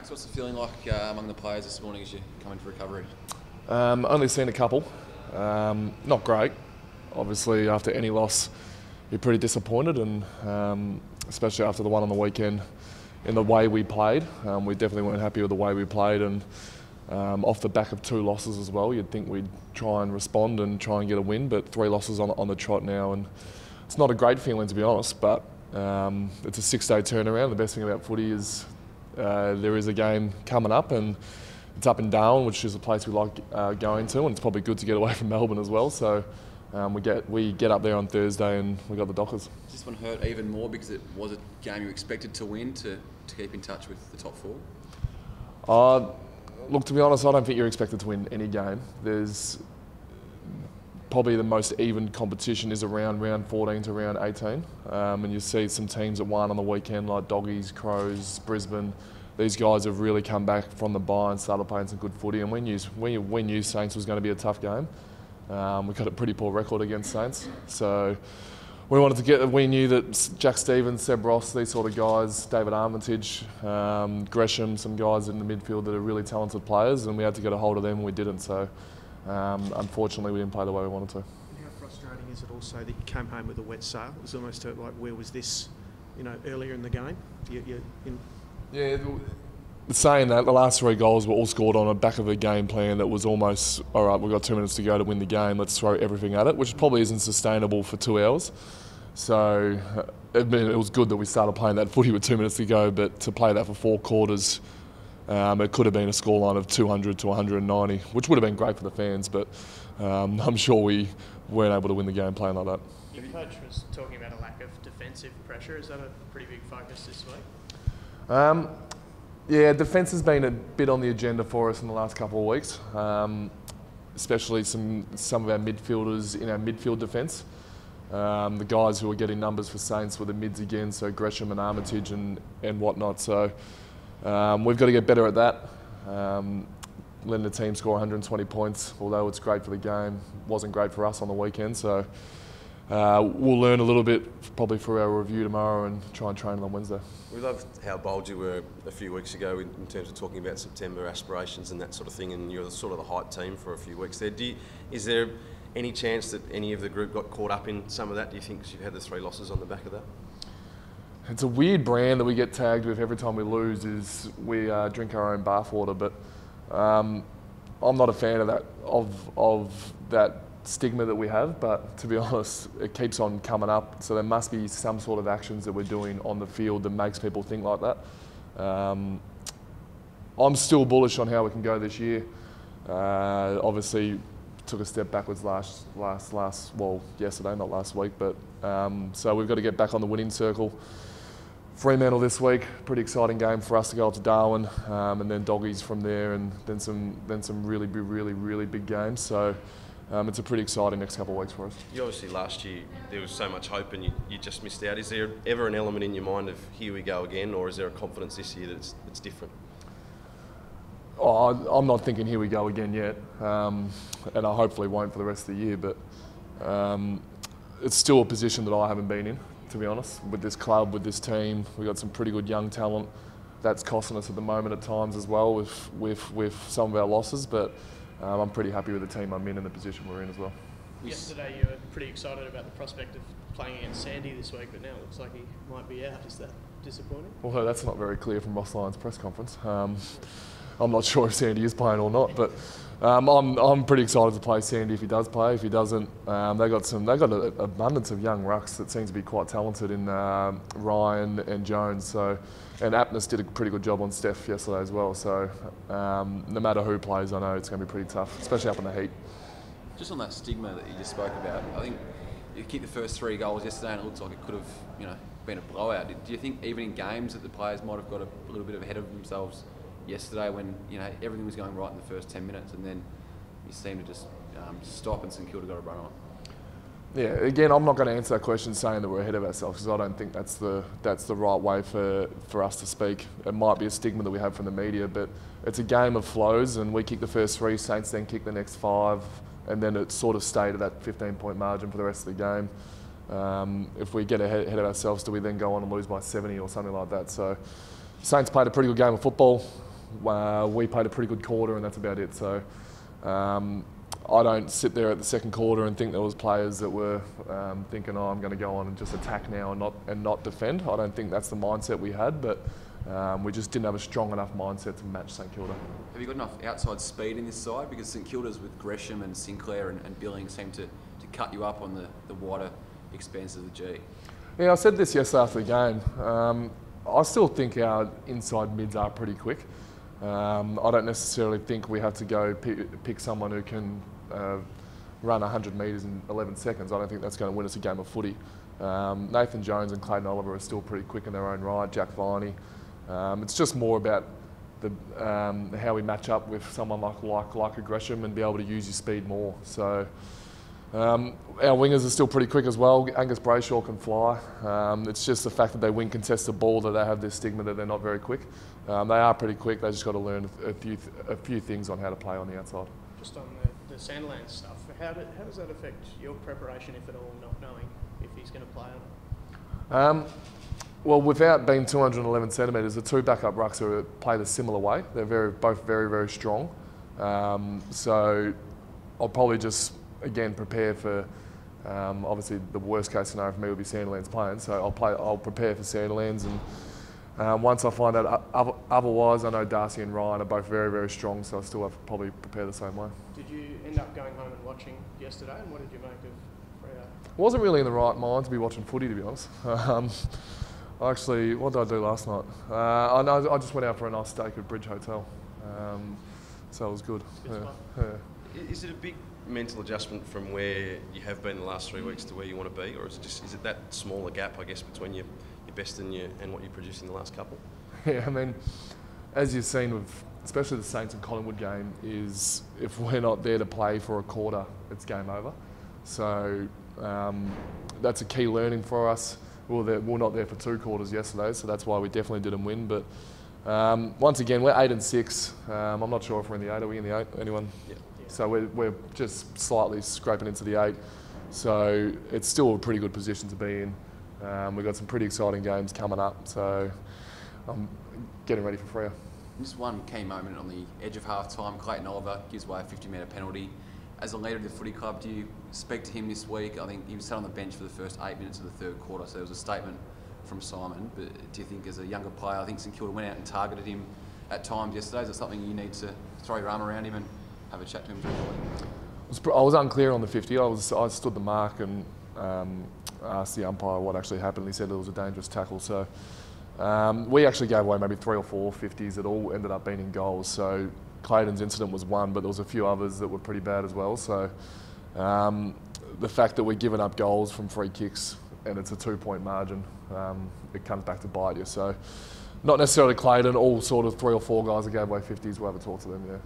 Max, what's the feeling like among the players this morning as you come in for recovery? Only seen a couple. Not great. Obviously, after any loss, you're pretty disappointed, and especially after the one on the weekend, in the way we played. We definitely weren't happy with the way we played, and off the back of 2 losses as well, you'd think we'd try and respond and try and get a win, but 3 losses on the trot now, and it's not a great feeling, to be honest, but it's a 6-day turnaround. The best thing about footy is there is a game coming up, and it's up in Darwin, which is a place we like going to, and it's probably good to get away from Melbourne as well. So we get up there on Thursday, and we got the Dockers. Does this one hurt even more because it was a game you expected to win to keep in touch with the top 4? Look, to be honest, I don't think you're expected to win any game. There's probably the most even competition is around round 14 to round 18, and you see some teams that won on the weekend like Doggies, Crows, Brisbane. These guys have really come back from the bye and started playing some good footy, and we knew Saints was going to be a tough game. We got a pretty poor record against Saints, so we knew that Jack Stevens, Seb Ross, these sort of guys, David Armitage, Gresham, some guys in the midfield that are really talented players, and we had to get a hold of them, and we didn't. So unfortunately, we didn't play the way we wanted to. And how frustrating is it also that you came home with a wet sail? It was almost like, where was this, earlier in the game? Yeah, saying that, the last 3 goals were all scored on the back of a game plan that was almost, all right, we've got 2 minutes to go to win the game, let's throw everything at it, which probably isn't sustainable for 2 hours. So it was good that we started playing that footy with 2 minutes to go, but to play that for 4 quarters, it could have been a scoreline of 200 to 190, which would have been great for the fans, but I'm sure we weren't able to win the game playing like that. Your coach was talking about a lack of defensive pressure. Is that a pretty big focus this week? Yeah, defence has been a bit on the agenda for us in the last couple of weeks, especially some of our midfielders in our midfield defence. The guys who are getting numbers for Saints were the mids again, so Gresham and Armitage and whatnot. So we've got to get better at that. Letting the team score 120 points, although it's great for the game, wasn't great for us on the weekend. So we'll learn a little bit probably for our review tomorrow and try and train on Wednesday. We loved how bold you were a few weeks ago in terms of talking about September aspirations and that sort of thing, and you're sort of the hype team for a few weeks there. Is there any chance that any of the group got caught up in some of that? Do you think you've had the 3 losses on the back of that? It's a weird brand that we get tagged with every time we lose, is we drink our own bathwater, but I'm not a fan of that stigma that we have, but to be honest, it keeps on coming up, so there must be some sort of actions that we're doing on the field that makes people think like that. I'm still bullish on how we can go this year. Obviously took a step backwards yesterday, not last week, but so we've got to get back on the winning circle. Fremantle this week, pretty exciting game for us to go up to Darwin, and then Doggies from there, and then some really big games. So it's a pretty exciting next couple of weeks for us. You obviously last year there was so much hope and you just missed out. Is there ever an element in your mind of here we go again, or is there a confidence this year that's different? I'm not thinking here we go again yet, and I hopefully won't for the rest of the year, but it's still a position that I haven't been in, to be honest. With this club, with this team, we've got some pretty good young talent. That's costing us at the moment at times as well with some of our losses, but I'm pretty happy with the team I'm in and the position we're in as well. Yesterday you were pretty excited about the prospect of playing against Sandy this week, but now it looks like he might be out. Is that disappointing? Well, that's not very clear from Ross Lyon's press conference. I'm not sure if Sandy is playing or not, but I'm pretty excited to play Sandy if he does play. If he doesn't, they got an abundance of young rucks that seem to be quite talented in Ryan and Jones. So, and Aptness did a pretty good job on Steph yesterday as well. So no matter who plays, I know it's going to be pretty tough, especially up in the heat. Just on that stigma that you just spoke about, I think you kicked the first 3 goals yesterday, and it looks like it could have, been a blowout. Do you think even in games that the players might have got a little bit ahead of themselves yesterday when everything was going right in the first 10 minutes, and then you seemed to just stop and St Kilda got a run on? Yeah, again, I'm not going to answer that question saying that we're ahead of ourselves, because I don't think that's the right way for us to speak. It might be a stigma that we have from the media, but it's a game of flows, and we kick the first 3, Saints then kick the next 5, and then it sort of stayed at that 15-point margin for the rest of the game. If we get ahead of ourselves, do we then go on and lose by 70 or something like that? So Saints played a pretty good game of football. We played a pretty good quarter and that's about it. So I don't sit there at the second quarter and think there was players that were thinking, oh, I'm going to go on and just attack now and not defend. I don't think that's the mindset we had, but we just didn't have a strong enough mindset to match St Kilda. Have you got enough outside speed in this side? Because St Kilda's with Gresham and Sinclair and Billing seem to cut you up on the wider expanse of the G. Yeah, I said this yesterday after the game. I still think our inside mids are pretty quick. I don't necessarily think we have to go pick someone who can run 100 metres in 11 seconds. I don't think that's going to win us a game of footy. Nathan Jones and Clayton Oliver are still pretty quick in their own right, Jack Viney. It's just more about how we match up with someone like a Gresham and be able to use your speed more. So our wingers are still pretty quick as well. Angus Brayshaw can fly. It's just the fact that they win contested ball that they have this stigma that they're not very quick. They are pretty quick. They just got to learn a few things on how to play on the outside. Just on the Sandilands stuff, how does that affect your preparation, if at all, not knowing if he's going to play or not? Well, without being 211 centimetres, the two backup rucks are played a similar way. They're both very, very strong. So I'll probably just, again, prepare for, obviously the worst case scenario for me would be Sandilands playing. So I'll prepare for Sandilands, and once I find out otherwise, I know Darcy and Ryan are both very, very strong, so I still have to probably prepare the same way. Did you end up going home and watching yesterday, and what did you make of Freo? I wasn't really in the right mind to be watching footy, to be honest. Actually, what did I do last night? I just went out for a nice steak at Bridge Hotel, so it was good. Yeah. Is it a big mental adjustment from where you have been the last 3 weeks to where you want to be, or is it that smaller gap, I guess, between your best and what you produced in the last couple? Yeah, I mean, as you've seen with especially the Saints and Collingwood game, is if we're not there to play for a quarter, it's game over. So that's a key learning for us. We're not there for 2 quarters yesterday, so that's why we definitely didn't win. But once again, we're 8 and 6. I'm not sure if we're in the 8. Are we in the 8? Anyone? Yeah. So we're just slightly scraping into the 8. So it's still a pretty good position to be in. We've got some pretty exciting games coming up, so I'm getting ready for Freo. Just one key moment on the edge of half-time. Clayton Oliver gives away a 50-metre penalty. As a leader of the footy club, do you speak to him this week? I think he was sat on the bench for the first 8 minutes of the third quarter, so there was a statement from Simon. But do you think, as a younger player, I think St Kilda went out and targeted him at times yesterday. Is that something you need to throw your arm around him and have a chat to him during the week? I was unclear on the 50. I stood the mark and asked the umpire what actually happened. He said it was a dangerous tackle. So we actually gave away maybe 3 or 4 50s that all ended up being in goals. So Clayton's incident was one, but there was a few others that were pretty bad as well. So the fact that we're giving up goals from free kicks and it's a 2-point margin, it comes back to bite you. So not necessarily Clayton, all sort of 3 or 4 guys that gave away 50s, we'll have a talk to them, yeah.